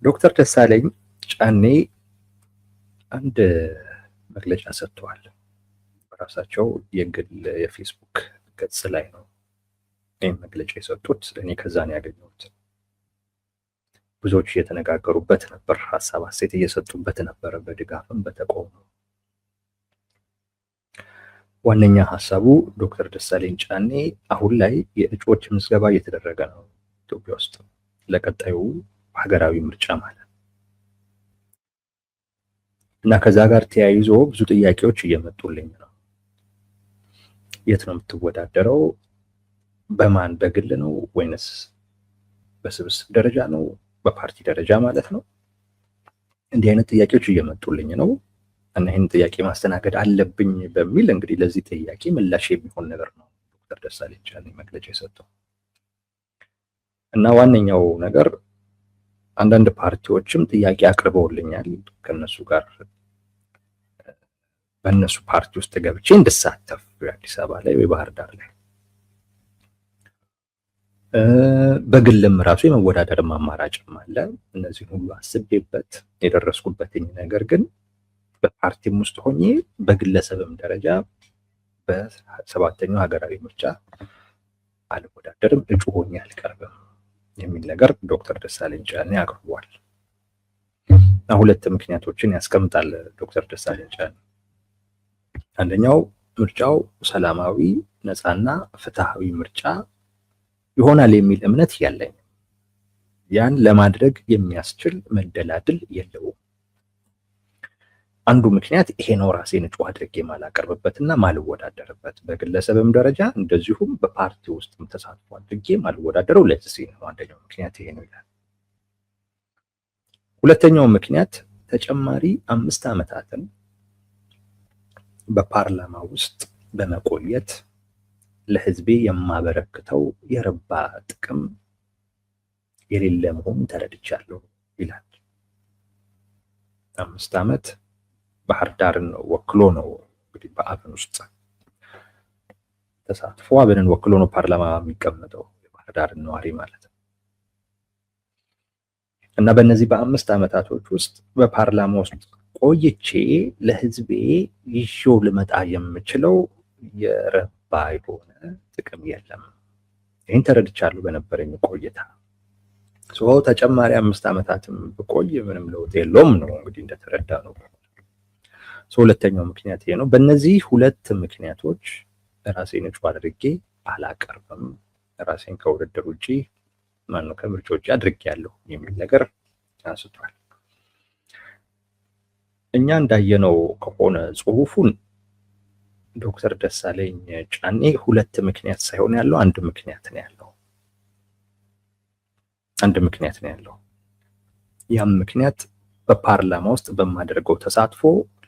ዶክተር ደሳለኝ ጫኔ አንድ መግለጫ ሰጥተዋል። በራሳቸው የግል የፌስቡክ ገጽ ላይ ነው ይህን መግለጫ የሰጡት። እኔ ከዛ ነው ያገኘሁት። ብዙዎች እየተነጋገሩበት ነበር፣ ሀሳብ አስተያየት እየሰጡበት ነበር፣ በድጋፍም በተቃውሞ። ዋነኛ ሀሳቡ ዶክተር ደሳለኝ ጫኔ አሁን ላይ የእጩዎች ምዝገባ እየተደረገ ነው ኢትዮጵያ ውስጥ ለቀጣዩ ሀገራዊ ምርጫ ማለት እና ከዛ ጋር ተያይዞ ብዙ ጥያቄዎች እየመጡልኝ ነው። የት ነው የምትወዳደረው? በማን በግል ነው ወይንስ በስብስብ ደረጃ ነው? በፓርቲ ደረጃ ማለት ነው። እንዲህ አይነት ጥያቄዎች እየመጡልኝ ነው እና ይህን ጥያቄ ማስተናገድ አለብኝ በሚል እንግዲህ ለዚህ ጥያቄ ምላሽ የሚሆን ነገር ነው ዶክተር ደሳለኝ ጫኔ መግለጫ የሰጠው እና ዋነኛው ነገር አንዳንድ ፓርቲዎችም ጥያቄ አቅርበውልኛል ከነሱ ጋር በእነሱ ፓርቲ ውስጥ ገብቼ እንድሳተፍ አዲስ አበባ ላይ ወይ ባህር ዳር ላይ በግልም ራሱ የመወዳደርም አማራጭም አለ። እነዚህን ሁሉ አስቤበት የደረስኩበትኝ ነገር ግን በፓርቲም ውስጥ ሆኜ በግለሰብም ደረጃ በሰባተኛው ሀገራዊ ምርጫ አልወዳደርም፣ እጩ ሆኜ አልቀርብም የሚል ነገር ዶክተር ደሳለኝ ጫኔ አቅርቧል። ሁለት ምክንያቶችን ያስቀምጣል ዶክተር ደሳለኝ ጫኔ። አንደኛው ምርጫው ሰላማዊ ነፃና ፍትሃዊ ምርጫ ይሆናል የሚል እምነት ያለኝ፣ ያን ለማድረግ የሚያስችል መደላድል የለውም። አንዱ ምክንያት ይሄ ነው፣ ራሴን እጩ አድርጌ ማላቀርብበትና ማልወዳደርበት፣ በግለሰብም ደረጃ እንደዚሁም በፓርቲ ውስጥም ተሳትፎ አድርጌ ማልወዳደረው ለዚህ ነው። አንደኛው ምክንያት ይሄ ነው ይላል። ሁለተኛው ምክንያት ተጨማሪ 5 ዓመታትን በፓርላማ ውስጥ በመቆየት ለህዝቤ የማበረክተው የረባ ጥቅም የሌለ መሆኑን ተረድቻለሁ ይላል። 5 ዓመት ባህር ዳርን ወክሎ ነው እንግዲህ በአብን ውስጥ ተሳትፎ አብንን ወክሎ ነው ፓርላማ የሚቀመጠው የባህር ዳርን ነዋሪ ማለት ነው። እና በእነዚህ በ5 ዓመታቶች ውስጥ በፓርላማ ውስጥ ቆይቼ ለህዝቤ ይዤው ልመጣ የምችለው የረባ የሆነ ጥቅም የለም። ይህን ተረድቻለሁ በነበረኝ ቆይታ። ተጨማሪ 5 ዓመታትም ብቆይ ምንም ለውጥ የለውም ነው እንግዲህ እንደተረዳ ነው። ሁለተኛው ምክንያት ይሄ ነው። በእነዚህ ሁለት ምክንያቶች ራሴን እጩ አድርጌ አላቀርብም፣ ራሴን ከውድድር ውጪ ከምርጫ ውጪ አድርጌያለሁ የሚል ነገር አንስቷል። እኛ እንዳየነው ከሆነ ጽሁፉን ዶክተር ደሳለኝ ጫኔ ሁለት ምክንያት ሳይሆን ያለው አንድ ምክንያት ነው ያለው። ያም ምክንያት በፓርላማ ውስጥ በማደርገው ተሳትፎ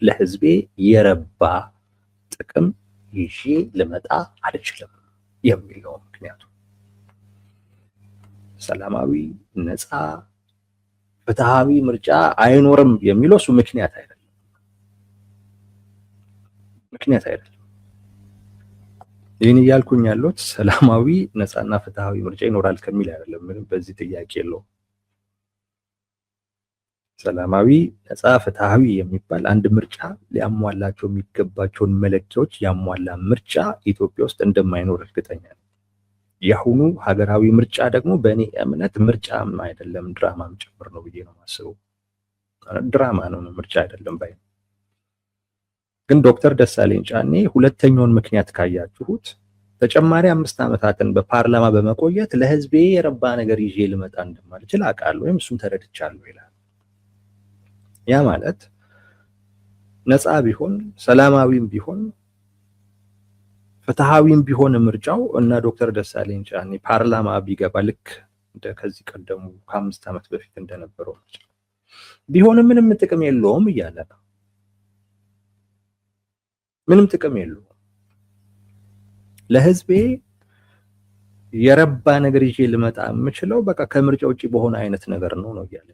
ለህዝቤ የረባ ጥቅም ይዤ ልመጣ አልችልም የሚለው ምክንያቱ። ሰላማዊ ነፃ ፍትሃዊ ምርጫ አይኖርም የሚለው እሱ ምክንያት አይደለም። ይህን እያልኩኝ ያለሁት ሰላማዊ ነፃና ፍትሃዊ ምርጫ ይኖራል ከሚል አይደለም። ምንም በዚህ ጥያቄ የለውም። ሰላማዊ ነፃ ፍትሃዊ የሚባል አንድ ምርጫ ሊያሟላቸው የሚገባቸውን መለኪያዎች ያሟላ ምርጫ ኢትዮጵያ ውስጥ እንደማይኖር እርግጠኛ ነኝ። የአሁኑ ሀገራዊ ምርጫ ደግሞ በእኔ እምነት ምርጫም አይደለም ድራማም ጭምር ነው ብዬ ነው የማስበው። ድራማ ነው፣ ምርጫ አይደለም ባይ። ግን ዶክተር ደሳለኝ ጫኔ ሁለተኛውን ምክንያት ካያችሁት ተጨማሪ 5 ዓመታትን በፓርላማ በመቆየት ለህዝቤ የረባ ነገር ይዤ ልመጣ እንደማልችል አውቃለሁ ወይም እሱን ተረድቻለሁ ይላል። ያ ማለት ነፃ ቢሆን ሰላማዊም ቢሆን ፍትሃዊም ቢሆን ምርጫው እና ዶክተር ደሳለኝ ጫኔ ፓርላማ ቢገባ ልክ እንደ ከዚህ ቀደሙ ከ5 ዓመት በፊት እንደነበረው ቢሆን ምንም ጥቅም የለውም እያለ ነው። ምንም ጥቅም የለውም። ለህዝቤ የረባ ነገር ይዤ ልመጣ የምችለው በቃ ከምርጫ ውጪ በሆነ አይነት ነገር ነው እያለ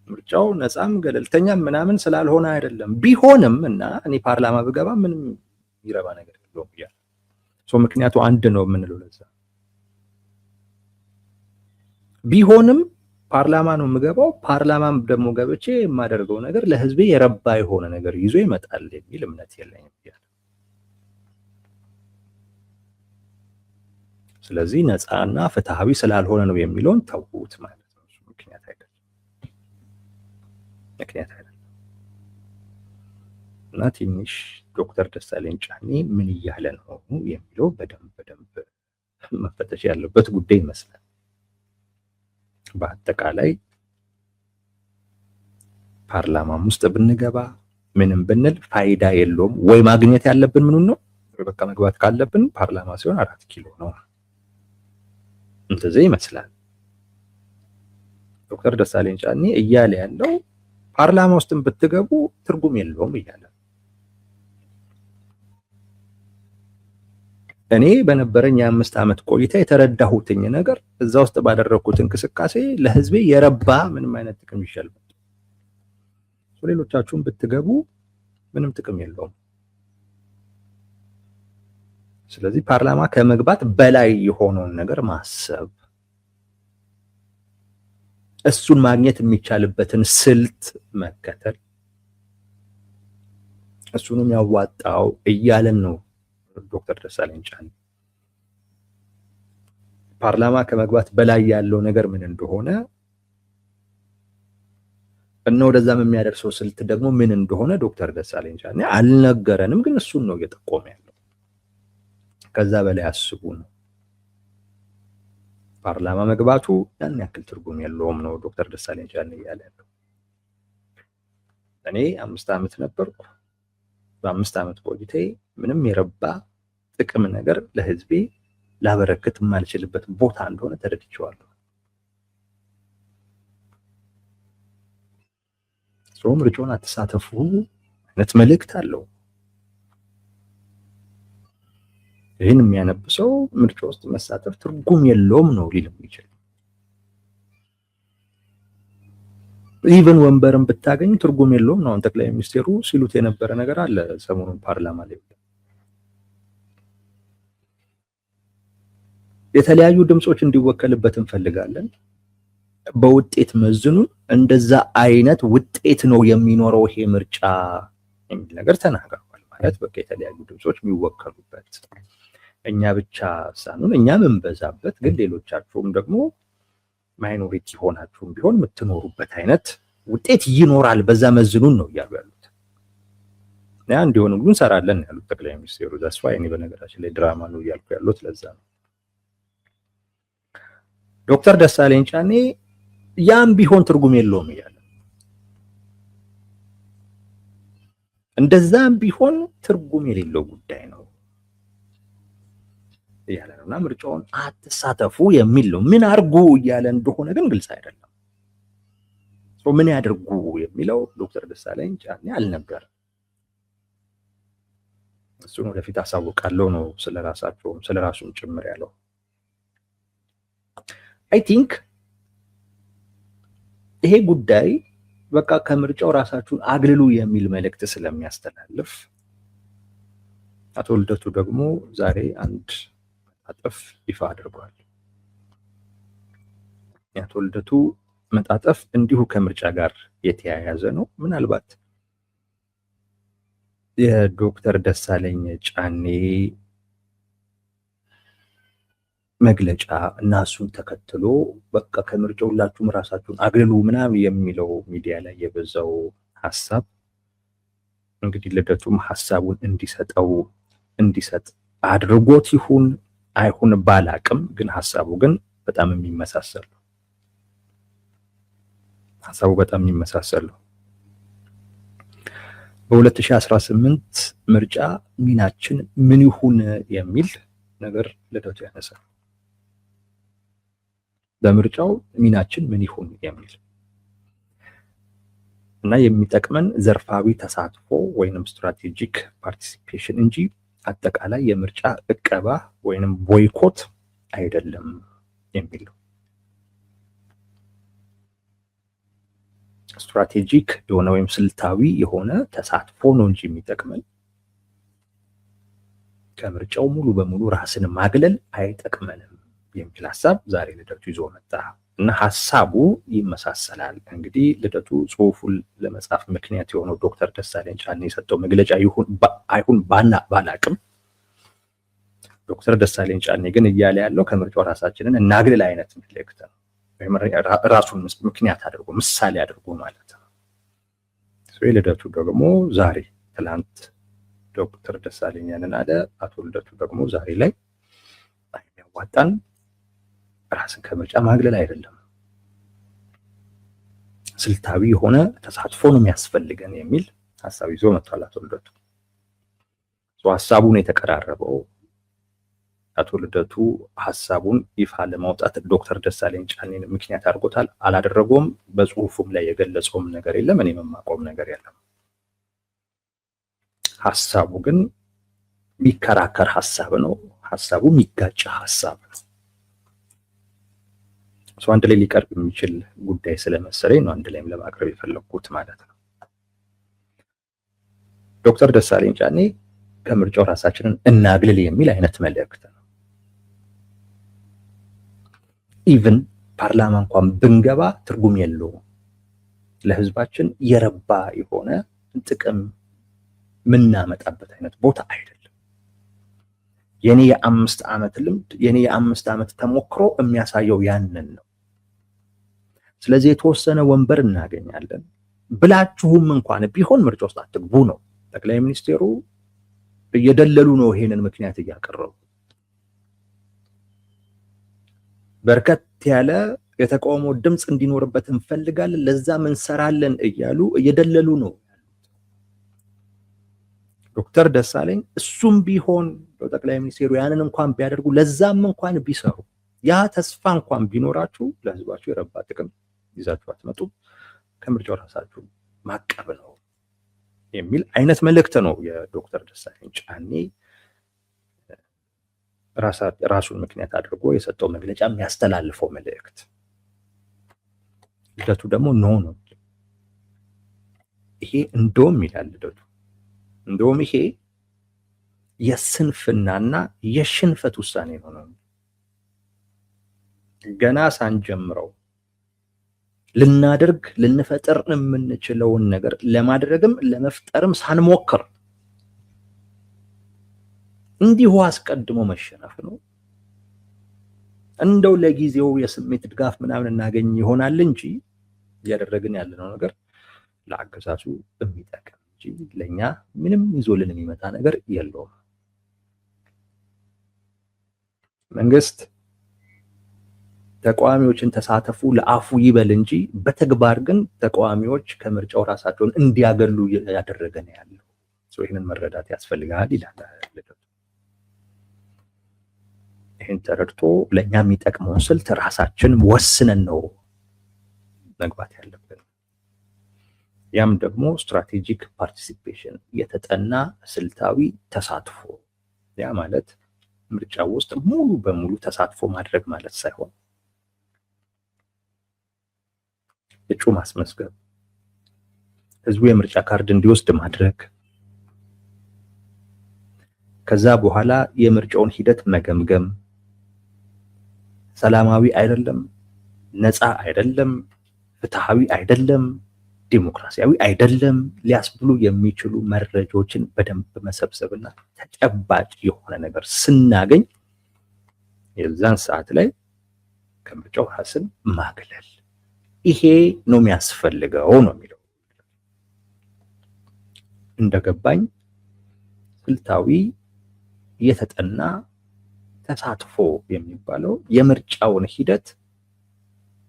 ምርጫው ነፃም ገለልተኛም ምናምን ስላልሆነ አይደለም። ቢሆንም እና እኔ ፓርላማ ብገባ ምንም ይረባ ነገር የለውም እያለ ምክንያቱ አንድ ነው የምንለው ለዛ። ቢሆንም ፓርላማ ነው የምገባው። ፓርላማም ደግሞ ገብቼ የማደርገው ነገር ለህዝቤ የረባ የሆነ ነገር ይዞ ይመጣል የሚል እምነት የለኝም። ስለዚህ ነፃና ፍትሃዊ ስላልሆነ ነው የሚለውን ተውት ማለት ነው። ምክንያት አይደለም እና ትንሽ ዶክተር ደሳለኝ ጫኔ ምን እያለ ነው የሚለው በደንብ መፈተሽ ያለበት ጉዳይ ይመስላል። በአጠቃላይ ፓርላማም ውስጥ ብንገባ ምንም ብንል ፋይዳ የለውም። ወይ ማግኘት ያለብን ምኑን ነው? በቃ መግባት ካለብን ፓርላማ ሲሆን 4 ኪሎ ነው። እንደዚህ ይመስላል ዶክተር ደሳለኝ ጫኔ እያለ ያለው ፓርላማ ውስጥም ብትገቡ ትርጉም የለውም እያለ። እኔ በነበረኝ የ5 ዓመት ቆይታ የተረዳሁትኝ ነገር እዛ ውስጥ ባደረኩት እንቅስቃሴ ለህዝቤ የረባ ምንም አይነት ጥቅም ይሻልበት። ሌሎቻችሁም ብትገቡ ምንም ጥቅም የለውም። ስለዚህ ፓርላማ ከመግባት በላይ የሆነውን ነገር ማሰብ፣ እሱን ማግኘት የሚቻልበትን ስልት መከተል፣ እሱንም ያዋጣው እያለን ነው ዶክተር ደሳለኝ ጫኔ። ፓርላማ ከመግባት በላይ ያለው ነገር ምን እንደሆነ እና ወደዛም የሚያደርሰው ስልት ደግሞ ምን እንደሆነ ዶክተር ደሳለኝ ጫኔ አልነገረንም፣ ግን እሱን ነው እየጠቆመ ያለው። ከዛ በላይ አስቡ ነው። ፓርላማ መግባቱ ያን ያክል ትርጉም የለውም ነው ዶክተር ደሳለኝ ጫኔ እያለ ያለው። እኔ 5 ዓመት ነበርኩ። በ5 ዓመት ቆይታዬ ምንም የረባ ጥቅም ነገር ለህዝቤ ላበረክት የማልችልበት ቦታ እንደሆነ ተረድቼዋለሁ። ምርጫውን አትሳተፉ አይነት መልእክት አለው። ይህን የሚያነብሰው ምርጫ ውስጥ መሳተፍ ትርጉም የለውም ነው ሊል የሚችል። ኢቨን ወንበርን ብታገኝ ትርጉም የለውም ነው ጠቅላይ ሚኒስቴሩ ሲሉት የነበረ ነገር አለ ሰሞኑን ፓርላማ ላይ። የተለያዩ ድምጾች እንዲወከልበት እንፈልጋለን፣ በውጤት መዝኑን፣ እንደዛ አይነት ውጤት ነው የሚኖረው ይሄ ምርጫ የሚል ነገር ተናግረዋል። ማለት በቃ የተለያዩ ድምጾች የሚወከሉበት፣ እኛ ብቻ ሳንሆን እኛ ምንበዛበት፣ ግን ሌሎቻችሁም ደግሞ ማይኖሪቲ ሆናችሁም ቢሆን የምትኖሩበት አይነት ውጤት ይኖራል፣ በዛ መዝኑን ነው እያሉ ያሉት። ያ እንዲሆን ሁሉ እንሰራለን ያሉት ጠቅላይ ሚኒስቴሩ። ዛስ ዋይ እኔ በነገራችን ላይ ድራማ ነው እያልኩ ያሉት ለዛ ነው። ዶክተር ደሳለኝ ጫኔ ያም ቢሆን ትርጉም የለውም እያለ፣ እንደዛም ቢሆን ትርጉም የሌለው ጉዳይ ነው እያለ ነውና ምርጫውን አትሳተፉ የሚል ነው። ምን አድርጉ እያለ እንደሆነ ግን ግልጽ አይደለም። ምን ያድርጉ የሚለው ዶክተር ደሳለኝ ጫኔ አልነበረም። እሱን ወደፊት አሳውቃለሁ ነው ስለራሳቸውም ስለራሱም ጭምር ያለው። አይ ቲንክ ይሄ ጉዳይ በቃ ከምርጫው ራሳችሁን አግልሉ የሚል መልእክት ስለሚያስተላልፍ አቶ ልደቱ ደግሞ ዛሬ አንድ መጣጥፍ ይፋ አድርጓል። የአቶ ልደቱ መጣጥፍ እንዲሁ ከምርጫ ጋር የተያያዘ ነው። ምናልባት የዶክተር ደሳለኝ ጫኔ መግለጫ እና እሱን ተከትሎ በቃ ከምርጫው ሁላችሁም ራሳችሁን አግልሉ ምናምን የሚለው ሚዲያ ላይ የበዛው ሐሳብ እንግዲህ ልደቱም ሐሳቡን እንዲሰጥ አድርጎት ይሁን አይሁን ባላቅም፣ ግን ሐሳቡ ግን በጣም የሚመሳሰል ነው። በ2018 ምርጫ ሚናችን ምን ይሁን የሚል ነገር ልደቱ ያነሳል። በምርጫው ሚናችን ምን ይሁን የሚል እና የሚጠቅመን ዘርፋዊ ተሳትፎ ወይንም ስትራቴጂክ ፓርቲሲፔሽን እንጂ አጠቃላይ የምርጫ እቀባ ወይንም ቦይኮት አይደለም የሚል ነው። ስትራቴጂክ የሆነ ወይም ስልታዊ የሆነ ተሳትፎ ነው እንጂ የሚጠቅመን ከምርጫው ሙሉ በሙሉ ራስን ማግለል አይጠቅመንም የሚል ሐሳብ ዛሬ ልደቱ ይዞ መጣ እና ሐሳቡ ይመሳሰላል። እንግዲህ ልደቱ ጽሁፉን ለመጻፍ ምክንያት የሆነው ዶክተር ደሳለኝ ጫኔ የሰጠው መግለጫ አይሁን ባላቅም ዶክተር ደሳለኝ ጫኔ ግን እያለ ያለው ከምርጫው ራሳችንን እናግልል አይነት መልእክት ነው። ራሱን ምክንያት አድርጎ ምሳሌ አድርጎ ማለት ነው። ልደቱ ደግሞ ዛሬ ትላንት ዶክተር ደሳለኝ ያንን አለ። አቶ ልደቱ ደግሞ ዛሬ ላይ የሚያዋጣን ራስን ከምርጫ ማግለል አይደለም፣ ስልታዊ የሆነ ተሳትፎ ነው የሚያስፈልገን የሚል ሐሳብ ይዞ መጥቷል አቶ ልደቱ። ሐሳቡን የተቀራረበው አቶ ልደቱ ሐሳቡን ይፋ ለማውጣት ዶክተር ደሳለኝ ጫኔን ምክንያት አድርጎታል። አላደረገውም። በጽሁፉም ላይ የገለጸውም ነገር የለም። እኔ የማውቀውም ነገር የለም። ሐሳቡ ግን የሚከራከር ሐሳብ ነው። ሐሳቡ የሚጋጭ ሐሳብ ነው። አንድ ላይ ሊቀርብ የሚችል ጉዳይ ስለመሰለኝ ነው አንድ ላይም ለማቅረብ የፈለኩት ማለት ነው። ዶክተር ደሳለኝ ጫኔ ከምርጫው ራሳችንን እናግልል የሚል አይነት መልእክት ነው። ኢቭን ፓርላማ እንኳን ብንገባ ትርጉም የለውም። ለህዝባችን የረባ የሆነ ጥቅም ምናመጣበት አይነት ቦታ አይደለም። የኔ የ5 ዓመት ልምድ የኔ የ5 ዓመት ተሞክሮ የሚያሳየው ያንን ነው። ስለዚህ የተወሰነ ወንበር እናገኛለን ብላችሁም እንኳን ቢሆን ምርጫ ውስጥ አትግቡ ነው። ጠቅላይ ሚኒስቴሩ እየደለሉ ነው ይሄንን ምክንያት እያቀረቡ። በርከት ያለ የተቃውሞ ድምጽ እንዲኖርበት እንፈልጋለን፣ ለዛም እንሰራለን እያሉ እየደለሉ ነው። ዶክተር ደሳለኝ እሱም ቢሆን ጠቅላይ ሚኒስቴሩ ያንን እንኳን ቢያደርጉ ለዛም እንኳን ቢሰሩ ያ ተስፋ እንኳን ቢኖራችሁ ለህዝባችሁ የረባ ጥቅም ይዛችሁ አትመጡ፣ ከምርጫው ራሳችሁ ማቀብ ነው የሚል አይነት መልእክት ነው የዶክተር ደሳለኝ ጫኔ ራሱን ምክንያት አድርጎ የሰጠው መግለጫ የሚያስተላልፈው መልእክት። ልደቱ ደግሞ ነው ይሄ እንደውም ይላል ልደቱ እንደውም ይሄ የስንፍናና የሽንፈት ውሳኔ ነው። ገና ሳንጀምረው ልናደርግ ልንፈጥር የምንችለውን ነገር ለማድረግም ለመፍጠርም ሳንሞክር እንዲሁ አስቀድሞ መሸነፍ ነው። እንደው ለጊዜው የስሜት ድጋፍ ምናምን እናገኝ ይሆናል እንጂ እያደረግን ያለነው ነገር ለአገዛዙ የሚጠቅም እንጂ ለኛ ምንም ይዞልን የሚመጣ ነገር የለውም። መንግስት ተቃዋሚዎችን ተሳተፉ ለአፉ ይበል እንጂ በተግባር ግን ተቃዋሚዎች ከምርጫው ራሳቸውን እንዲያገሉ ያደረገ ነው ያለው። ይህንን መረዳት ያስፈልጋል ይላል። ይህን ተረድቶ ለእኛ የሚጠቅመውን ስልት ራሳችን ወስነን ነው መግባት ያለብን። ያም ደግሞ ስትራቴጂክ ፓርቲሲፔሽን የተጠና ስልታዊ ተሳትፎ። ያ ማለት ምርጫ ውስጥ ሙሉ በሙሉ ተሳትፎ ማድረግ ማለት ሳይሆን እጩ ማስመዝገብ፣ ህዝቡ የምርጫ ካርድ እንዲወስድ ማድረግ፣ ከዛ በኋላ የምርጫውን ሂደት መገምገም፣ ሰላማዊ አይደለም፣ ነፃ አይደለም፣ ፍትሃዊ አይደለም፣ ዲሞክራሲያዊ አይደለም ሊያስብሉ የሚችሉ መረጃዎችን በደንብ መሰብሰብና ተጨባጭ የሆነ ነገር ስናገኝ የዛን ሰዓት ላይ ከምርጫው ራስን ማግለል፣ ይሄ ነው የሚያስፈልገው ነው የሚለው። እንደገባኝ ስልታዊ የተጠና ተሳትፎ የሚባለው የምርጫውን ሂደት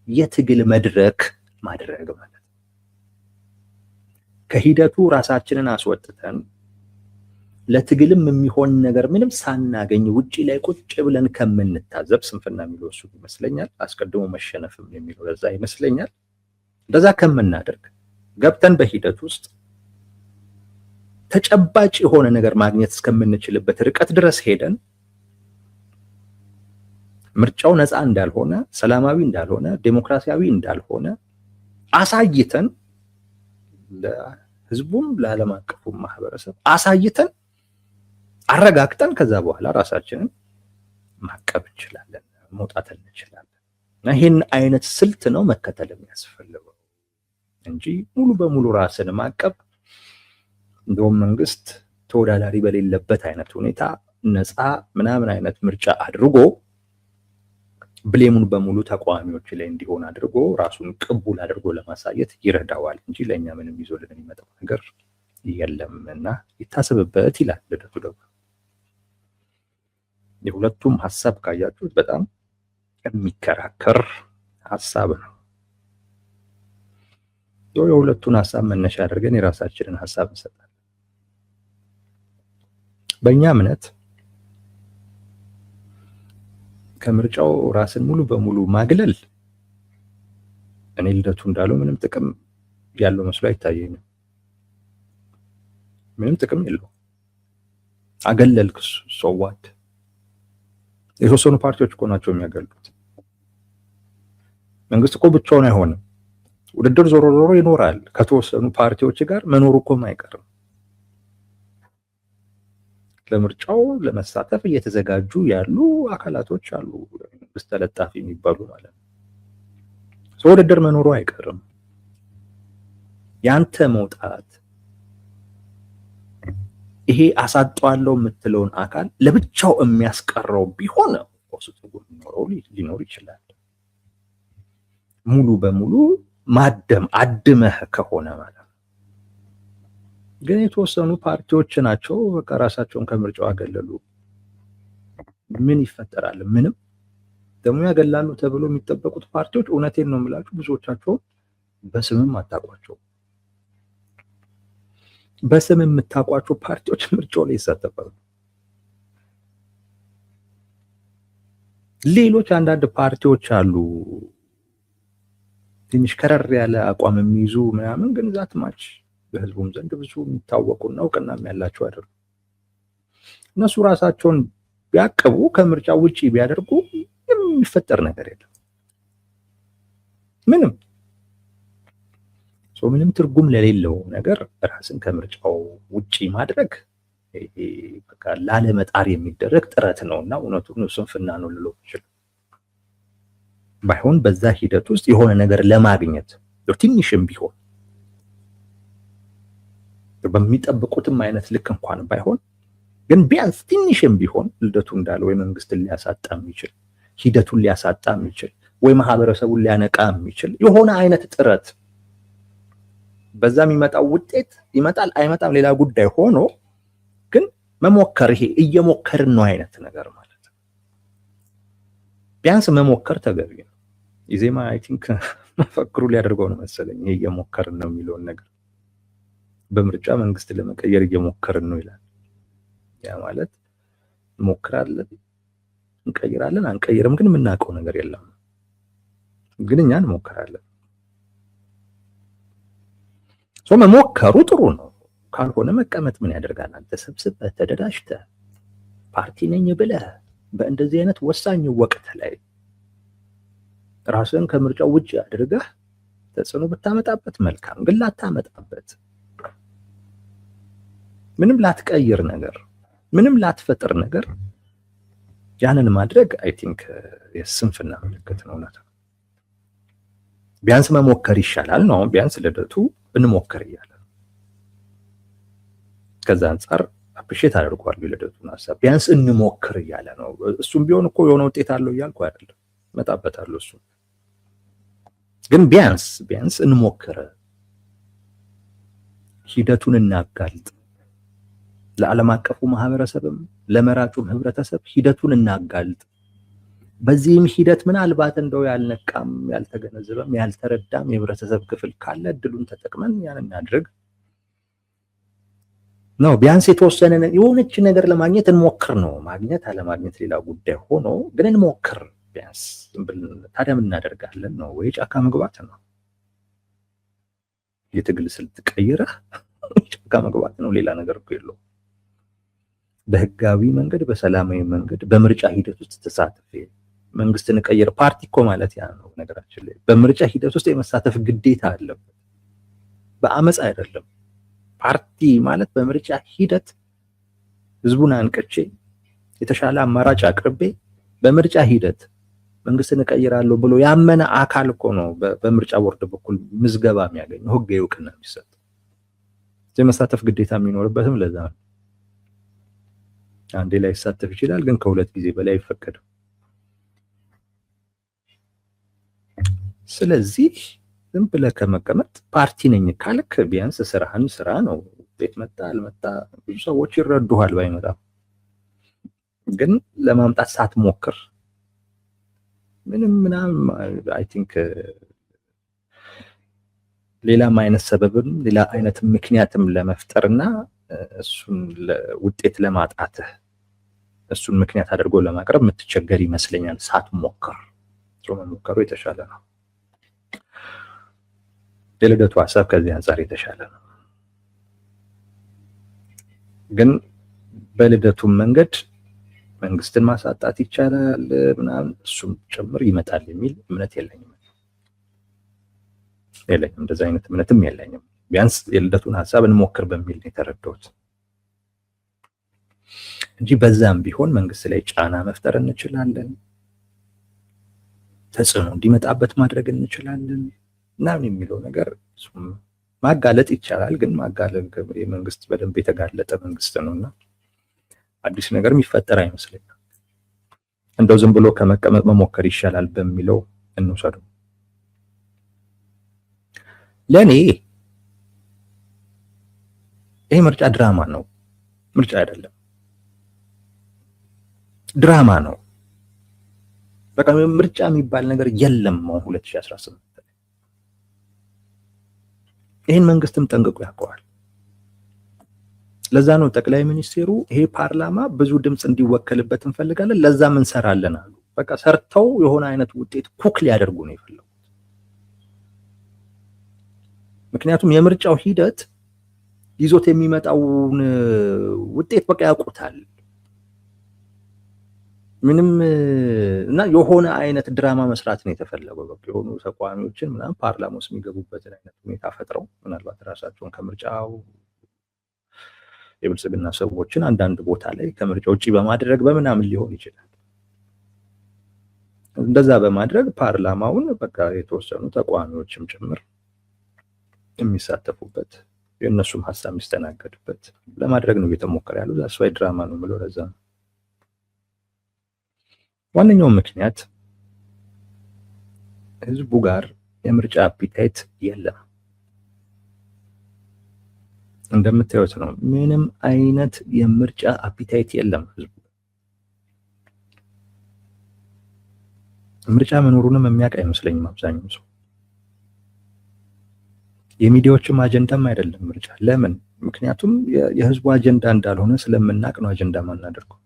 የትግል መድረክ ማድረግ ማለት ነው። ከሂደቱ ራሳችንን አስወጥተን ለትግልም የሚሆን ነገር ምንም ሳናገኝ ውጪ ላይ ቁጭ ብለን ከምንታዘብ፣ ስንፍና የሚለው እሱ ይመስለኛል፣ አስቀድሞ መሸነፍም የሚለው ለዛ ይመስለኛል። እንደዛ ከምናደርግ ገብተን በሂደት ውስጥ ተጨባጭ የሆነ ነገር ማግኘት እስከምንችልበት ርቀት ድረስ ሄደን ምርጫው ነፃ እንዳልሆነ፣ ሰላማዊ እንዳልሆነ፣ ዴሞክራሲያዊ እንዳልሆነ አሳይተን ለህዝቡም ለዓለም አቀፉ ማህበረሰብ አሳይተን አረጋግጠን ከዛ በኋላ ራሳችንን ማቀብ እንችላለን መውጣት እንችላለን። እና ይህን አይነት ስልት ነው መከተል የሚያስፈልገው እንጂ ሙሉ በሙሉ ራስን ማቀብ እንደውም መንግስት ተወዳዳሪ በሌለበት አይነት ሁኔታ ነፃ ምናምን አይነት ምርጫ አድርጎ ብሌሙን በሙሉ ተቃዋሚዎች ላይ እንዲሆን አድርጎ ራሱን ቅቡል አድርጎ ለማሳየት ይረዳዋል እንጂ ለእኛ ምንም ይዞልን የሚመጣው ነገር የለም እና ይታሰብበት ይላል ልደቱ ደግሞ። የሁለቱም ሀሳብ ካያችሁት በጣም የሚከራከር ሀሳብ ነው። የሁለቱን ሀሳብ መነሻ አድርገን የራሳችንን ሀሳብ እንሰጣለን። በእኛ እምነት ከምርጫው ራስን ሙሉ በሙሉ ማግለል እኔ ልደቱ እንዳለው ምንም ጥቅም ያለው መስሎ አይታየኝም። ምንም ጥቅም የለው። አገለልክ ሶዋት የተወሰኑ ፓርቲዎች እኮ ናቸው የሚያገሉት። መንግስት እኮ ብቻውን አይሆንም። ውድድር ዞሮ ዞሮ ይኖራል። ከተወሰኑ ፓርቲዎች ጋር መኖሩ እኮ አይቀርም። ለምርጫው ለመሳተፍ እየተዘጋጁ ያሉ አካላቶች አሉ፣ መንግስት ተለጣፊ የሚባሉ ማለት ነው። ውድድር መኖሩ አይቀርም። ያንተ መውጣት ይሄ አሳጣዋለሁ የምትለውን አካል ለብቻው የሚያስቀረው ቢሆን ትርጉም ሊኖር ይችላል። ሙሉ በሙሉ አድመህ ከሆነ ማለት ነው። ግን የተወሰኑ ፓርቲዎች ናቸው በቃ ራሳቸውን ከምርጫው አገለሉ። ምን ይፈጠራል? ምንም። ደግሞ ያገላሉ ተብሎ የሚጠበቁት ፓርቲዎች እውነቴን ነው የምላችሁ ብዙዎቻቸው በስምም አታውቋቸው። በስም የምታውቋቸው ፓርቲዎች ምርጫው ላይ ይሳተፋሉ። ሌሎች አንዳንድ ፓርቲዎች አሉ ትንሽ ከረር ያለ አቋም የሚይዙ ምናምን፣ ግን ዛት ማች በህዝቡም ዘንድ ብዙ የሚታወቁና እውቅናም ያላቸው አይደሉም። እነሱ ራሳቸውን ቢያቅቡ ከምርጫ ውጪ ቢያደርጉ የሚፈጠር ነገር የለም። ምንም ትርጉም ለሌለው ነገር ራስን ከምርጫው ውጪ ማድረግ በቃ ላለመጣር የሚደረግ ጥረት ነውና እውነቱን ስንፍና ነው ልለው ይችላል። ባይሆን በዛ ሂደት ውስጥ የሆነ ነገር ለማግኘት ትንሽም ቢሆን በሚጠብቁትም አይነት ልክ እንኳን ባይሆን ግን ቢያንስ ትንሽም ቢሆን ልደቱ እንዳለው ወይ መንግስትን ሊያሳጣ የሚችል ሂደቱን ሊያሳጣ የሚችል ወይ ማህበረሰቡን ሊያነቃ የሚችል የሆነ አይነት ጥረት በዛ የሚመጣው ውጤት ይመጣል አይመጣም ሌላ ጉዳይ ሆኖ ግን መሞከር ይሄ እየሞከርን ነው አይነት ነገር ማለት ነው። ቢያንስ መሞከር ተገቢ ነው። ኢዜማ አይ ቲንክ መፈክሩ ሊያደርገው ነው መሰለኝ ይሄ እየሞከርን ነው የሚለውን ነገር በምርጫ መንግስት ለመቀየር እየሞከርን ነው ይላል። ያ ማለት እንሞክራለን፣ እንቀይራለን፣ አንቀይርም ግን የምናውቀው ነገር የለም። ግን እኛ እንሞክራለን። መሞከሩ ጥሩ ነው። ካልሆነ መቀመጥ ምን ያደርጋል? አንተ ሰብስበህ ተደራጅተህ ፓርቲ ነኝ ብለህ በእንደዚህ አይነት ወሳኝ ወቅት ላይ ራስን ከምርጫው ውጭ አድርገህ ተጽዕኖ ብታመጣበት መልካም፣ ግን ላታመጣበት ምንም ላትቀይር ነገር ምንም ላትፈጥር ነገር ያንን ማድረግ አይ ቲንክ የስንፍና ምልክት ነው። ቢያንስ መሞከር ይሻላል ነው። ቢያንስ ልደቱ እንሞክር እያለ ከዛ አንፃር አፕሪሼት አድርጓለሁ ልደቱን ሀሳብ። ቢያንስ እንሞክር እያለ ነው። እሱም ቢሆን እኮ የሆነ ውጤት አለው እያልኩ አይደለም፣ መጣበታለሁ። እሱ ግን ቢያንስ እንሞክር፣ ሂደቱን እናጋልጥ፣ ለዓለም አቀፉ ማህበረሰብም ለመራጩም ህብረተሰብ ሂደቱን እናጋልጥ። በዚህም ሂደት ምናልባት እንደው ያልነቃም ያልተገነዘበም ያልተረዳም የህብረተሰብ ክፍል ካለ እድሉን ተጠቅመን ያን እናድርግ ነው። ቢያንስ የተወሰነ የሆነች ነገር ለማግኘት እንሞክር ነው። ማግኘት አለማግኘት ሌላ ጉዳይ ሆኖ ግን እንሞክር ቢያንስ። ታዲያ ምን እናደርጋለን ነው? ወይ ጫካ መግባት ነው? የትግል ስልት ቀይረህ ጫካ መግባት ነው። ሌላ ነገር እኮ የለውም። በህጋዊ መንገድ በሰላማዊ መንገድ በምርጫ ሂደት ውስጥ ተሳተፍ። መንግስትን ቀይር ፓርቲ እኮ ማለት ያ ነው። ነገራችን ላይ በምርጫ ሂደት ውስጥ የመሳተፍ ግዴታ አለበት፣ በአመጽ አይደለም። ፓርቲ ማለት በምርጫ ሂደት ህዝቡን አንቅቼ የተሻለ አማራጭ አቅርቤ በምርጫ ሂደት መንግስትን እቀይራለሁ ብሎ ያመነ አካል እኮ ነው በምርጫ ቦርድ በኩል ምዝገባ የሚያገኘው ህጋዊ እውቅና የሚሰጥ። የመሳተፍ ግዴታ የሚኖርበትም ለዛ ነው። አንዴ ላይ ይሳተፍ ይችላል፣ ግን ከሁለት ጊዜ በላይ አይፈቀድም። ስለዚህ ዝም ብለህ ከመቀመጥ ፓርቲ ነኝ ካልክ ቢያንስ ስራህን ስራ ነው። ውጤት መጣ አልመጣ ብዙ ሰዎች ይረዱሃል ባይመጣም፣ ግን ለማምጣት ሳትሞክር ምናምን አይ ቲንክ ሌላም አይነት ሰበብም ሌላ አይነት ምክንያትም ለመፍጠርና እሱን ውጤት ለማጣትህ እሱን ምክንያት አድርጎ ለማቅረብ የምትቸገር ይመስለኛል። ሳትሞክር መሞከሩ የተሻለ ነው። የልደቱ ሀሳብ ከዚህ አንጻር የተሻለ ነው። ግን በልደቱም መንገድ መንግስትን ማሳጣት ይቻላል ምናምን እሱም ጭምር ይመጣል የሚል እምነት የለኝም። እንደዚህ አይነት እምነትም የለኝም። ቢያንስ የልደቱን ሀሳብ እንሞክር በሚል ነው የተረዳሁት እንጂ በዛም ቢሆን መንግስት ላይ ጫና መፍጠር እንችላለን፣ ተጽዕኖ እንዲመጣበት ማድረግ እንችላለን ምናምን የሚለው ነገር ማጋለጥ ይቻላል። ግን ማጋለጥ የመንግስት በደንብ የተጋለጠ መንግስት ነውና አዲስ ነገር የሚፈጠር አይመስለኝም። እንደው ዝም ብሎ ከመቀመጥ መሞከር ይሻላል በሚለው እንውሰዱ። ለኔ ይሄ ምርጫ ድራማ ነው፣ ምርጫ አይደለም፣ ድራማ ነው። በቃ ምርጫ የሚባል ነገር የለም። 2018 ይሄን መንግስትም ጠንቅቆ ያውቀዋል። ለዛ ነው ጠቅላይ ሚኒስቴሩ ይሄ ፓርላማ ብዙ ድምጽ እንዲወከልበት እንፈልጋለን፣ ለዛም እንሰራለን አሉ። በቃ ሰርተው የሆነ አይነት ውጤት ኩክ ሊያደርጉ ነው የፈለጉት። ምክንያቱም የምርጫው ሂደት ይዞት የሚመጣውን ውጤት በቃ ያውቁታል። ምንም እና የሆነ አይነት ድራማ መስራት ነው የተፈለገው። በቃ የሆኑ ተቋሚዎችን ምናምን ፓርላማ ውስጥ የሚገቡበትን አይነት ሁኔታ ፈጥረው ምናልባት ራሳቸውን ከምርጫው የብልጽግና ሰዎችን አንዳንድ ቦታ ላይ ከምርጫ ውጪ በማድረግ በምናምን ሊሆን ይችላል። እንደዛ በማድረግ ፓርላማውን በቃ የተወሰኑ ተቋሚዎችም ጭምር የሚሳተፉበት የእነሱም ሀሳብ የሚስተናገድበት ለማድረግ ነው እየተሞከረ ያለው። ዛስዋይ ድራማ ነው ብሎ ለዛ ነው። ዋነኛው ምክንያት ህዝቡ ጋር የምርጫ አፒታይት የለም። እንደምታዩት ነው። ምንም አይነት የምርጫ አፒታይት የለም ህዝቡ። ምርጫ መኖሩንም የሚያውቅ አይመስለኝም አብዛኛው ሰው። የሚዲያዎችም አጀንዳም አይደለም ምርጫ። ለምን? ምክንያቱም የህዝቡ አጀንዳ እንዳልሆነ ስለምናውቅ ነው አጀንዳ ማናደርገው።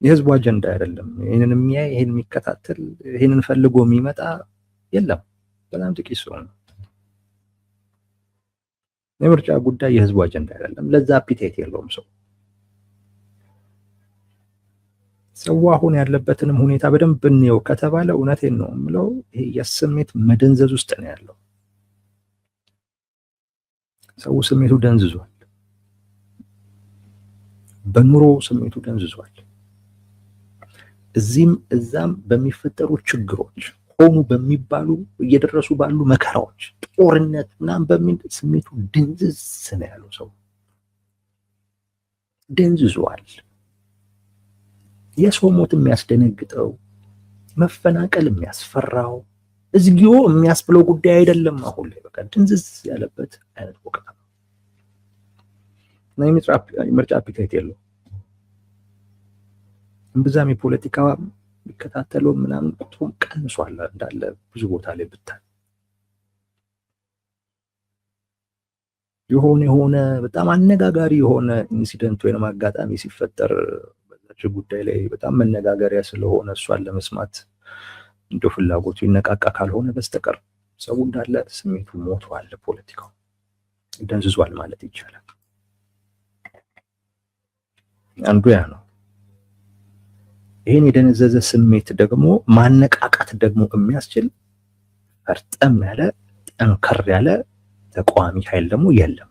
የህዝቡ አጀንዳ አይደለም። ይሄንን የሚያይ ይሄንን የሚከታተል ይሄንን ፈልጎ የሚመጣ የለም። በጣም ጥቂት ሰው ነው። የምርጫ ጉዳይ የህዝቡ አጀንዳ አይደለም። ለዛ አፒታይት የለውም ሰው። ሰው አሁን ያለበትንም ሁኔታ በደንብ እንየው ከተባለ እውነቴን ነው የምለው ይሄ የስሜት መደንዘዝ ውስጥ ነው ያለው። ሰው ስሜቱ ደንዝዟል። በኑሮ ስሜቱ ደንዝዟል። እዚህም እዛም በሚፈጠሩ ችግሮች ሆኑ በሚባሉ እየደረሱ ባሉ መከራዎች፣ ጦርነት ምናምን በሚል ስሜቱ ድንዝዝ ነው ያለው ሰው ደንዝዟል። የሰው ሞት የሚያስደነግጠው፣ መፈናቀል የሚያስፈራው፣ እዝጊዮ የሚያስብለው ጉዳይ አይደለም። አሁን ላይ በቃ ድንዝዝ ያለበት አይነት ወቅት ነው እና የምርጫ አፒታይት የለው። እምብዛም የፖለቲካ የሚከታተለው ምናምን ቁጥሩም ቀንሷል እንዳለ ብዙ ቦታ ላይ ብታይ የሆነ በጣም አነጋጋሪ የሆነ ኢንሲደንት ወይም አጋጣሚ ሲፈጠር በዛች ጉዳይ ላይ በጣም መነጋገሪያ ስለሆነ እሷን ለመስማት እንደው ፍላጎቱ ይነቃቃ ካልሆነ በስተቀር ሰው እንዳለ ስሜቱ ሞቷል፣ ፖለቲካው ደንዝዟል ማለት ይቻላል። አንዱ ያ ነው። ይሄን የደነዘዘ ስሜት ደግሞ ማነቃቃት ደግሞ የሚያስችል ፈርጠም ያለ ጠንከር ያለ ተቃዋሚ ኃይል ደግሞ የለም።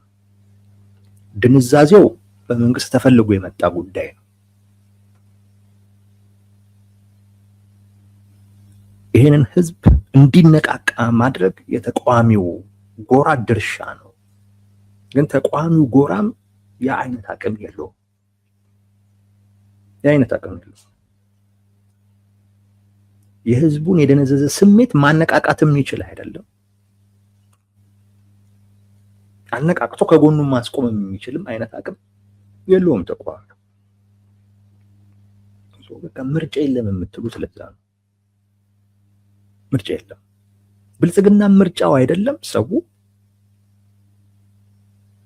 ድንዛዜው በመንግስት ተፈልጎ የመጣ ጉዳይ ነው። ይሄንን ህዝብ እንዲነቃቃ ማድረግ የተቃዋሚው ጎራ ድርሻ ነው። ግን ተቃዋሚው ጎራም የአይነት አቅም የለውም። የህዝቡን የደነዘዘ ስሜት ማነቃቃትም ይችል አይደለም። አነቃቅቶ ከጎኑ ማስቆም የሚችልም አይነት አቅም የለውም ተቋም። በቃ ምርጫ የለም የምትሉት ለዛ ነው። ምርጫ የለም። ብልጽግና ምርጫው አይደለም፣ ሰው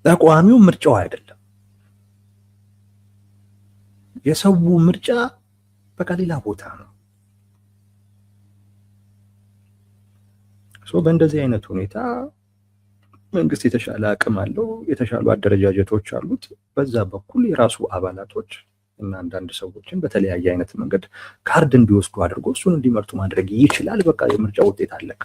ተቋሚው ምርጫው አይደለም። የሰው ምርጫ በቃ ሌላ ቦታ ነው። በእንደዚህ አይነት ሁኔታ መንግስት የተሻለ አቅም አለው፣ የተሻሉ አደረጃጀቶች አሉት። በዛ በኩል የራሱ አባላቶች እና አንዳንድ ሰዎችን በተለያየ አይነት መንገድ ካርድ እንዲወስዱ አድርጎ እሱን እንዲመርጡ ማድረግ ይችላል። በቃ የምርጫ ውጤት አለቀ።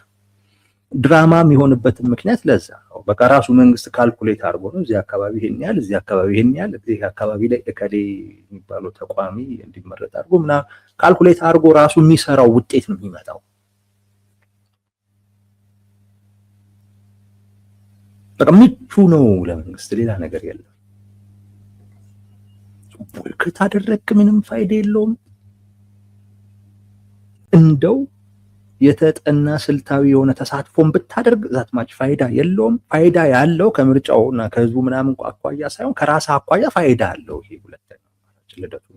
ድራማ የሚሆንበትን ምክንያት ለዛ ነው። በቃ ራሱ መንግስት ካልኩሌት አድርጎ ነው እዚህ አካባቢ ይሄን ያህል፣ እዚህ አካባቢ ይሄን ያህል፣ እዚህ አካባቢ ላይ እከሌ የሚባለው ተቋሚ እንዲመረጥ አድርጎ ምናምን ካልኩሌት አድርጎ ራሱ የሚሰራው ውጤት ነው የሚመጣው። በቃ ምቹ ነው ለመንግስት፣ ሌላ ነገር የለም። ቦይኮት አደረግክ ምንም ፋይዳ የለውም። እንደው የተጠና ስልታዊ የሆነ ተሳትፎን ብታደርግ ዛትማች ፋይዳ የለውም። ፋይዳ ያለው ከምርጫውና ከህዝቡ ምናምን አኳያ ሳይሆን ከራስ አኳያ ፋይዳ አለው። ይሄ ሁለተኛው ልደቱ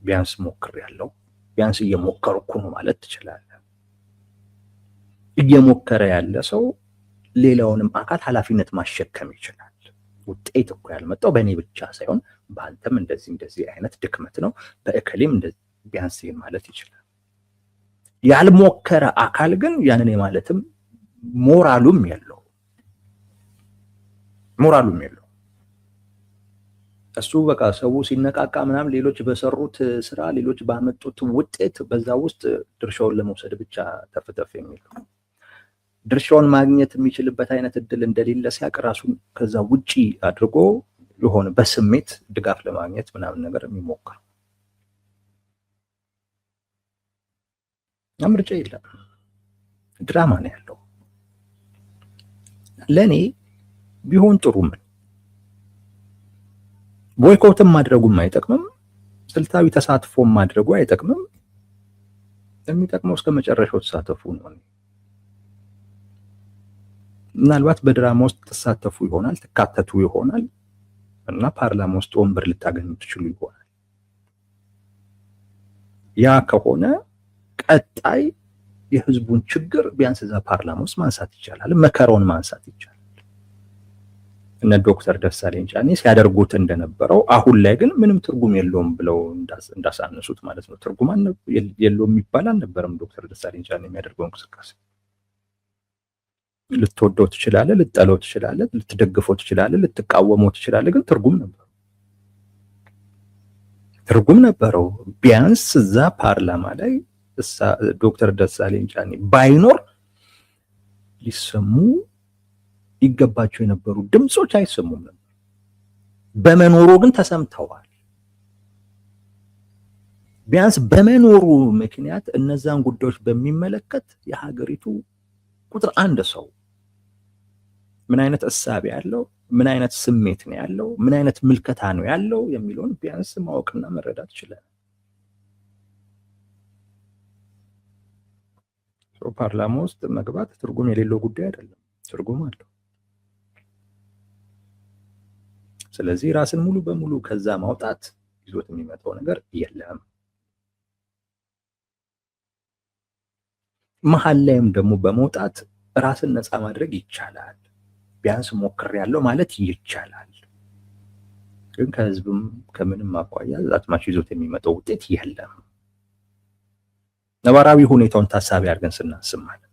ቢያንስ ሞክሬያለሁ፣ ቢያንስ እየሞከርኩ ነው ማለት ትችላለህ። እየሞከረ ያለ ሰው ሌላውንም አካል ኃላፊነት ማሸከም ይችላል። ውጤት እኮ ያልመጣው በእኔ ብቻ ሳይሆን በአንተም እንደዚህ አይነት ድክመት ነው፣ በእከሌም እንደዚህ ቢያንስ ማለት ይችላል። ያልሞከረ አካል ግን ያንን ማለትም ሞራሉም የለው። እሱ በቃ ሰው ሲነቃቃ ምናምን ሌሎች በሰሩት ስራ፣ ሌሎች ባመጡት ውጤት በዛ ውስጥ ድርሻውን ለመውሰድ ብቻ ተፍተፍ የሚል ድርሻውን ማግኘት የሚችልበት አይነት እድል እንደሌለ ሲያቅ ራሱን ከዛ ውጪ አድርጎ የሆነ በስሜት ድጋፍ ለማግኘት ምናምን ነገር የሚሞክር ምርጫ የለም። ድራማ ነው ያለው። ለኔ ቢሆን ጥሩ ምን ቦይኮትም ማድረጉም አይጠቅምም፣ ስልታዊ ተሳትፎም ማድረጉ አይጠቅምም። የሚጠቅመው እስከ መጨረሻው ተሳተፉ ነው። ምናልባት በድራማ ውስጥ ተሳተፉ ይሆናል፣ ተካተቱ ይሆናል እና ፓርላማ ውስጥ ወንበር ልታገኙ ትችሉ ይሆናል። ያ ከሆነ ቀጣይ የህዝቡን ችግር ቢያንስ እዛ ፓርላማ ውስጥ ማንሳት ይቻላል፣ መከራውን ማንሳት ይቻላል። እነ ዶክተር ደሳለኝ ጫኔ ሲያደርጉት እንደነበረው አሁን ላይ ግን ምንም ትርጉም የለውም ብለው እንዳሳነሱት ማለት ነው። ትርጉም የለውም የሚባል አልነበረም። ዶክተር ደሳለኝ ጫኔ የሚያደርገው እንቅስቃሴ ልትወደው ትችላለህ፣ ልትጠላው ትችላለህ፣ ልትደግፈው ትችላለህ፣ ልትቃወመው ትችላለህ። ግን ትርጉም ነበረው። ቢያንስ እዛ ፓርላማ ላይ ዶክተር ደሳለኝ ጫኔ ባይኖር ሊሰሙ ይገባቸው የነበሩ ድምጾች አይሰሙም ነበር። በመኖሩ ግን ተሰምተዋል። ቢያንስ በመኖሩ ምክንያት እነዛን ጉዳዮች በሚመለከት የሀገሪቱ ቁጥር አንድ ሰው ምን አይነት እሳቤ ያለው፣ ምን አይነት ስሜት ነው ያለው፣ ምን አይነት ምልከታ ነው ያለው የሚለውን ቢያንስ ማወቅና መረዳት ይችላል። ፓርላማ ውስጥ መግባት ትርጉም የሌለው ጉዳይ አይደለም፣ ትርጉም አለው። ስለዚህ ራስን ሙሉ በሙሉ ከዛ ማውጣት ይዞት የሚመጣው ነገር የለም። መሀል ላይም ደግሞ በመውጣት ራስን ነፃ ማድረግ ይቻላል። ቢያንስ ሞክሬያለሁ ማለት ይቻላል። ግን ከህዝብም ከምንም አኳያ ዛትማች ይዞት የሚመጣው ውጤት የለም። ነባራዊ ሁኔታውን ታሳቢ አድርገን ስናስብ ማለት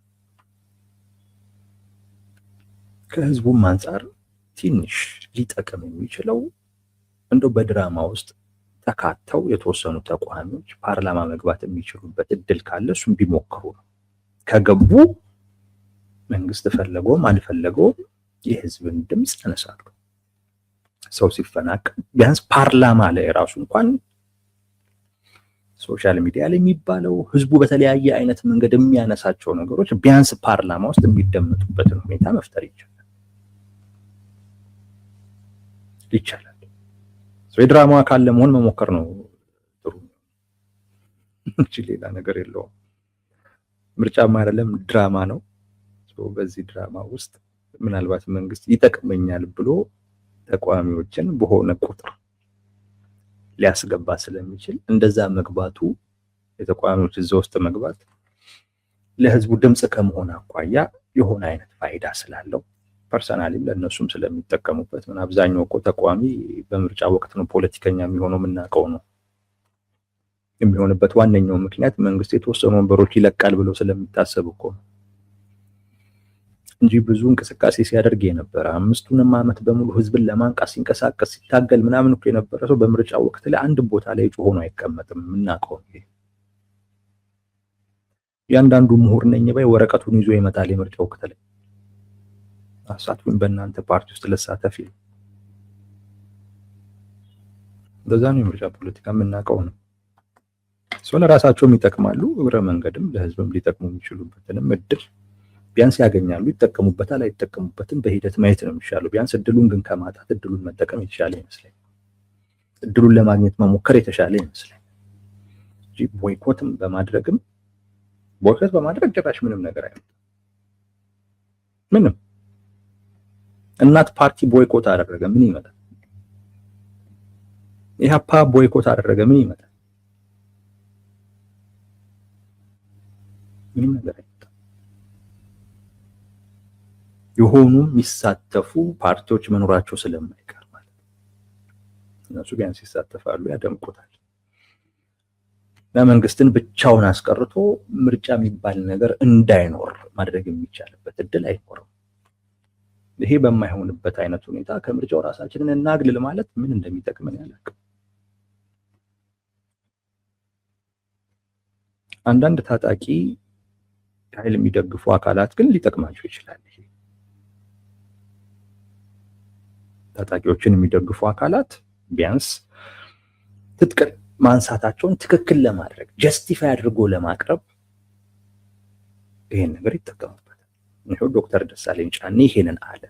ከህዝቡም አንፃር ትንሽ ሊጠቅም የሚችለው እንደው በድራማ ውስጥ ተካተው የተወሰኑ ተቋሚዎች ፓርላማ መግባት የሚችሉበት እድል ካለ እሱም ቢሞክሩ ነው። ከገቡ መንግስት ፈለገውም አልፈለገውም የህዝብን ድምፅ ያነሳሉ። ሰው ሲፈናቀል ቢያንስ ፓርላማ ላይ ራሱ እንኳን ሶሻል ሚዲያ ላይ የሚባለው ህዝቡ በተለያየ አይነት መንገድ የሚያነሳቸው ነገሮች ቢያንስ ፓርላማ ውስጥ የሚደመጡበትን ሁኔታ መፍጠር ይቻላል። የድራማ አካል ለመሆን መሞከር ነው ጥሩ እንጂ ሌላ ነገር የለውም። ምርጫም አይደለም ድራማ ነው። በዚህ ድራማ ውስጥ ምናልባት መንግስት ይጠቅመኛል ብሎ ተቋሚዎችን በሆነ ቁጥር ሊያስገባ ስለሚችል እንደዛ መግባቱ የተቋሚዎች እዛ ውስጥ መግባት ለህዝቡ ድምጽ ከመሆን አኳያ የሆነ አይነት ፋይዳ ስላለው ፐርሰናሊም ለነሱም ስለሚጠቀሙበት ምን አብዛኛው እኮ ተቋሚ በምርጫ ወቅት ነው ፖለቲከኛ የሚሆነው የምናውቀው ነው። የሚሆንበት ዋነኛው ምክንያት መንግስት የተወሰኑ ወንበሮች ይለቃል ብሎ ስለሚታሰብ እኮ ነው እንጂ ብዙ እንቅስቃሴ ሲያደርግ የነበረ 5ቱንም ዓመት በሙሉ ህዝብን ለማንቃት ሲንቀሳቀስ ሲታገል ምናምን እኮ የነበረ ሰው በምርጫ ወቅት ላይ አንድ ቦታ ላይ ሆኖ አይቀመጥም። የምናውቀው ነው። ያንዳንዱ ምሁር ነኝ ባይ ወረቀቱን ይዞ ይመጣል የምርጫ ወቅት ላይ አሳትፉን በእናንተ ፓርቲ ውስጥ ለሳተፍ ይል እንደዛ ነው የምርጫ ፖለቲካ የምናውቀው ነው። ለራሳቸውም ይጠቅማሉ፣ እግረ መንገድም ለህዝብም ሊጠቅሙ የሚችሉበትንም እድል ቢያንስ ያገኛሉ። ይጠቀሙበታል አይጠቀሙበትም በሂደት ማየት ነው የሚሻለው። ቢያንስ እድሉን ግን ከማጣት እድሉን መጠቀም የተሻለ ይመስለኛል። እድሉን ለማግኘት መሞከር የተሻለ ይመስለኛል እንጂ ቦይኮት በማድረግ ጭራሽ ምንም ነገር አይመጣም። ምንም እናት ፓርቲ ቦይኮት አደረገ ምን ይመጣል? ኢህአፓ ቦይኮት አደረገ ምን ይመጣል? ምንም ነገር አይመጣም። የሆኑ የሚሳተፉ ፓርቲዎች መኖራቸው ስለማይቀር ማለት ነው። እነሱ ቢያንስ ይሳተፋሉ፣ ያደምቁታል። ለመንግስትን ብቻውን አስቀርቶ ምርጫ የሚባል ነገር እንዳይኖር ማድረግ የሚቻልበት እድል አይኖርም። ይሄ በማይሆንበት አይነት ሁኔታ ከምርጫው ራሳችንን እናግልል ማለት ምን እንደሚጠቅመን ያላቅም። አንዳንድ ታጣቂ ኃይል የሚደግፉ አካላት ግን ሊጠቅማቸው ይችላል። ታጣቂዎችን የሚደግፉ አካላት ቢያንስ ትጥቅ ማንሳታቸውን ትክክል ለማድረግ ጀስቲፋይ አድርጎ ለማቅረብ ይሄን ነገር ይጠቀሙበታል። ይሄው ዶክተር ደሳለኝ ጫኔ ይሄንን አለ።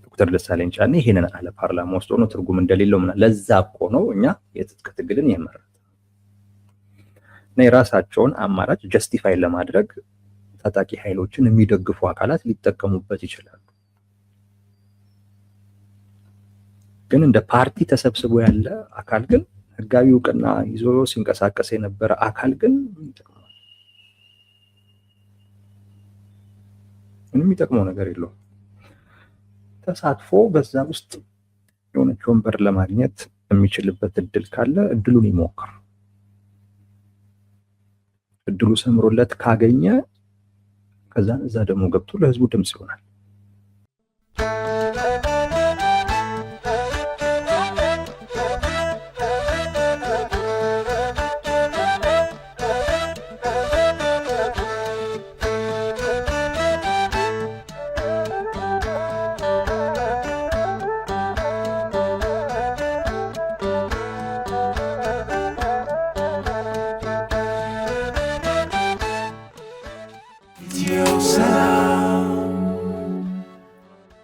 ዶክተር ደሳለኝ ጫኔ ይሄንን አለ ፓርላማ ውስጥ ሆኖ ትርጉም እንደሌለው ለዛ እኮ ነው እኛ የትጥቅ ትግልን የመረጥነው እና የራሳቸውን አማራጭ ጀስቲፋይ ለማድረግ ታጣቂ ኃይሎችን የሚደግፉ አካላት ሊጠቀሙበት ይችላሉ። ግን እንደ ፓርቲ ተሰብስቦ ያለ አካል ግን ህጋዊ እውቅና ይዞ ሲንቀሳቀስ የነበረ አካል ግን ምንም የሚጠቅመው ነገር የለውም። ተሳትፎ በዛ ውስጥ የሆነች ወንበር ለማግኘት የሚችልበት እድል ካለ እድሉን ይሞክር። እድሉ ሰምሮለት ካገኘ ከዛ እዛ ደግሞ ገብቶ ለህዝቡ ድምጽ ይሆናል። Dios